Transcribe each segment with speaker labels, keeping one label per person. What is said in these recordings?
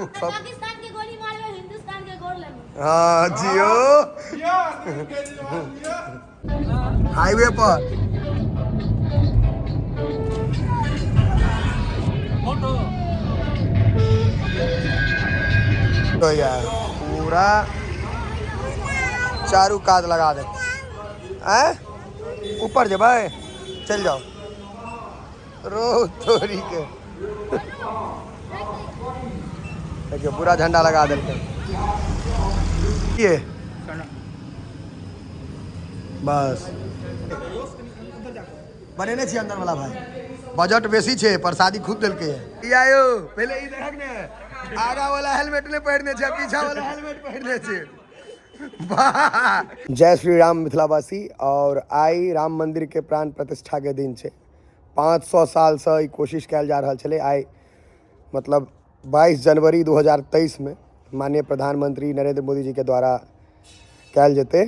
Speaker 1: पाकिस्तान के गोली मार में हिंदुस्तान के गोल लगे।
Speaker 2: हाँ जियो हाईवे पर तो यार पूरा चारू काज लगा दे ऊपर जे भाई चल जाओ रो तोरी के देखियो पूरा झंडा लगा देते ये बस बनेने छी अंदर वाला भाई बजट बेसी छे प्रसादी खूब देलके है आयो पहले ई देखक ने आगा वाला हेलमेट ने पहिरने छे पीछा वाला हेलमेट पहिरने छे वाह जय श्री राम मिथिलावासी और आई राम मंदिर के प्राण प्रतिष्ठा के दिन छे 500 साल से ई कोशिश कयल जा रहल छले आई मतलब 22 जनवरी 2023 में माननीय प्रधानमंत्री नरेंद्र मोदी जी के द्वारा कयल जेते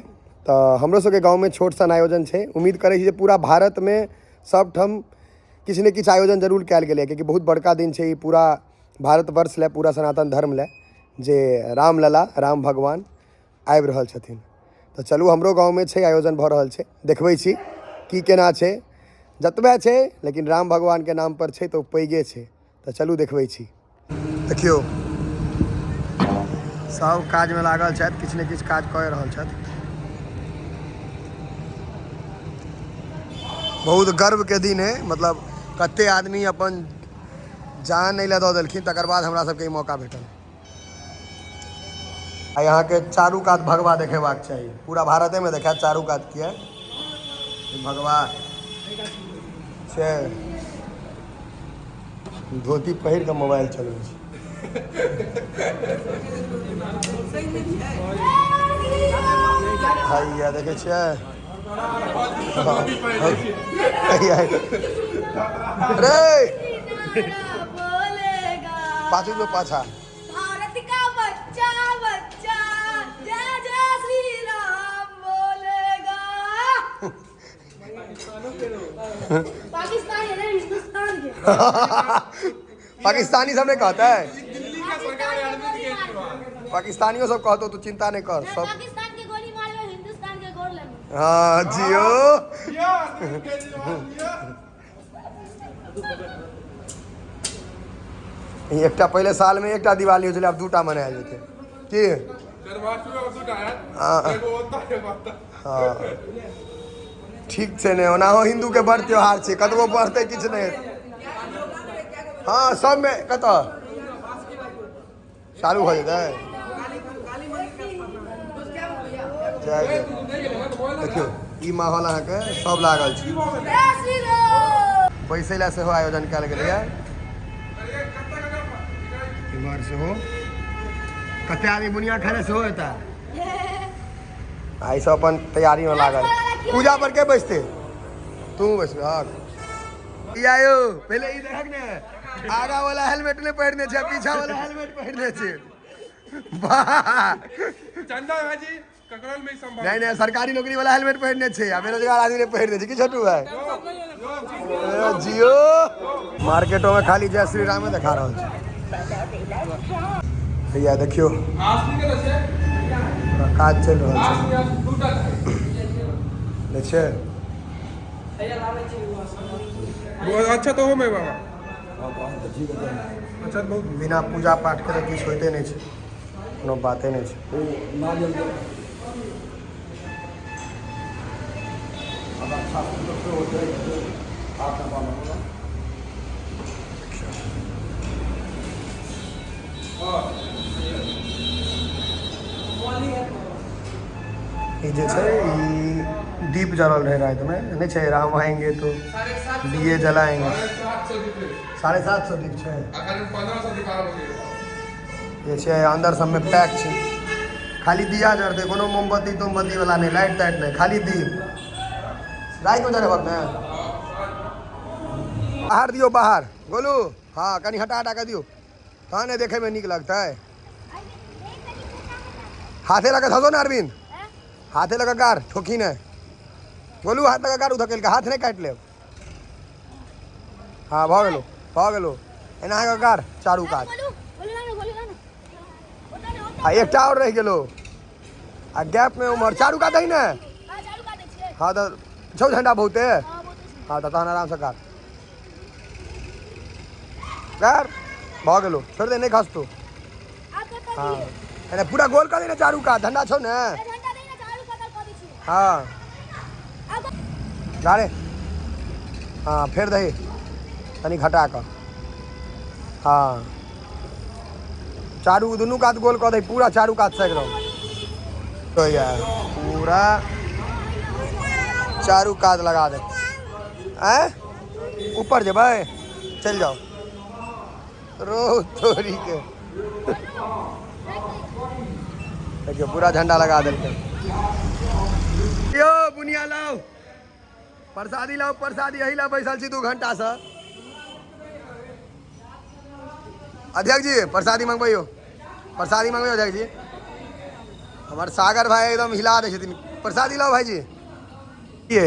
Speaker 2: तो हमरो सबके गाँव में छोट सन आयोजन है उम्मीद करे जे पूरा भारत में सब ठम किसी न किसी आयोजन जरूर कयल गेलै क्योंकि बहुत बड़का दिन है पूरा भारतवर्ष ले पूरा सनातन धर्म ले जे रामलला राम भगवान आबि रहल छथिन तो चलू हमरो गाँव में छै आयोजन भऽ रहल छै देखबै छी की केना छै जतबे छै लेकिन राम भगवान के नाम पर छै तो पैघे छै तो चलू देखबै छी देखियो सब काज में लागल छथि किछु ने किछु काज कऽ रहल छथि बहुत गर्व के दिन है मतलब कते आदमी अपन जान नहीं ले दऽ देलखिन तकर बाद हमरा सबके ई मौका भेटल आ यहाँ के चारू कात भगवा देखेबाक चाहिए पूरा भारते में देखा चारू कात किया भगवा छै धोती पहिर के मोबाइल चलबै छै देखे छियै रे पाछू जो पाछा
Speaker 1: भारत का बच्चा बच्चा जय जय श्री राम बोलेगा पाकिस्तान है ना हिंदुस्तान के
Speaker 2: पाकिस्तानी सबने कहता है पाकिस्तानियों सब कहते तो चिंता नहीं कर सब
Speaker 1: पाकिस्तान के गोली मार में हिंदुस्तान के गोल लगे।
Speaker 2: हाँ जियो एकटा पहले साल में एकटा दिवाली हो अब दूटा मनायल जेते की हाँ ठीक छै ने ओनाहो हिंदू के बड़ त्योहार छै कतबो बढ़ते किछु नहीं हाँ सब में कत चालू हो जेतै देखियो ई माहौल अहाँके सब लागल छै बैसै लए सेहो आयोजन कयल गेलैए इमहर सेहो कते आदमी बुनिया खाने सेहो एता आई सब अपन तैयारी में लागल पूजा पर के बैसते तू बैसबे हक ई आयो पहले ई देखक ने आगा वाला हेलमेट ने पहिरने छे पीछा वाला हेलमेट पहिरने छे वाह
Speaker 3: चंदा भाजी ककरल में संभाल
Speaker 2: नहीं नहीं सरकारी नौकरी वाला हेलमेट पहिरने छे आ बेरोजगार आदमी ने पहिरने छे की छोटू भाई जियो मार्केटों में खाली जय श्री राम दिखा रहल छे भैया देखियो काज चल रहल छे
Speaker 3: बहुत अच्छा तो हो मैं बाबा अच्छा बहुत
Speaker 2: बिना पूजा पाठ के किछु होते नहीं छे कोनो बाते नहीं छे ई जे छै ई दीप जलल रहे रात में नहीं छे राम आएंगे तो दिए जलाएंगे 750 दीप छे ये छे अंदर सब में पैक छे खाली दिया जरते कोनो मोमबत्ती तोमबत्ती वाला नहीं लाइट ताइट नहीं खाली दीप रात में जरे वक्त बाहर दियो बाहर गोलू हाँ कहीं हटा हटा कर दियो कहाँ देखे में निक लगता है हाथे लगा धो ना अरविंद हाथे लगा कार ठोकी ने बोलू हाथ लगा कार उधकेल के हाथ नहीं काट ले हाँ भ गेलो एना कार चारू काज आ एकटा और रह गेलो आ गैप में उमर चारू का दही ने
Speaker 1: हाँ चालू कर दे छिए
Speaker 2: हाँ तो छौ झंडा बहुते
Speaker 1: हाँ बहुत अच्छी
Speaker 2: हाँ तो तहन आराम से कर भऽ गेलो छोड़ दे नहीं खास तू
Speaker 1: आप कर
Speaker 2: हाँ
Speaker 1: दिए
Speaker 2: एने पूरा गोल कर दे ना चारू का झंडा छौ ने
Speaker 1: ए घंटा नहीं ना चालू कर दी छिए
Speaker 2: हाँ
Speaker 1: अब
Speaker 2: गाड़े हाँ फेर दही तनी घटा कर हाँ चारू दुनू कात गोल कर दे पूरा चारू कात से एकदम तो यार पूरा चारू कात लगा दे ऊपर जेबै चल जाओ रो तोरी के देखियो पूरा झंडा लगा देलकै यो बुनिया लाओ प्रसादी लाओ प्रसादी यही ला बैसल छी 2 घंटा से अध्यक्ष जी प्रसादी मंगबैयो प्रसादी मंगबैयो अध्यक्ष जी हमारे सागर भाई एकदम हिला दे छथिन प्रसादी लाओ भाई जी ये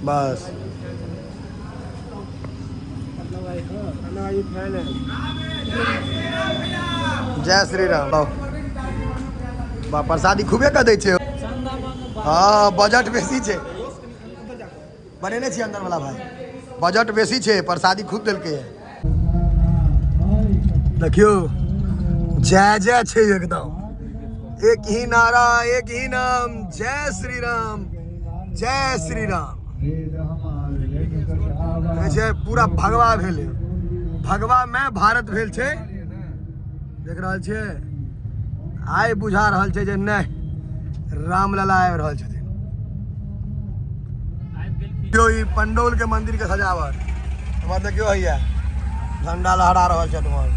Speaker 2: बस जय श्री राम बा प्रसादी खूबे कऽ दै छै हाँ बजट बेसी छै बनेने छी अंदर वाला भाई बजट बेसी छै प्रसादी खूब देलकै देखियो जय जय छै एकदम एक ही नारा एक ही नाम जय श्री राम जय श्री राम छै पूरा भगवा भेल भगवा में भारत भेल छै देख रहल छै आइ बुझा रहल छै जे नहीं रामलला आबि रहल छथिन देखियो ई पंडौल के मंदिर के सजावट हमर देखियो हैया झंडा लहरा रहल छै तुम्हार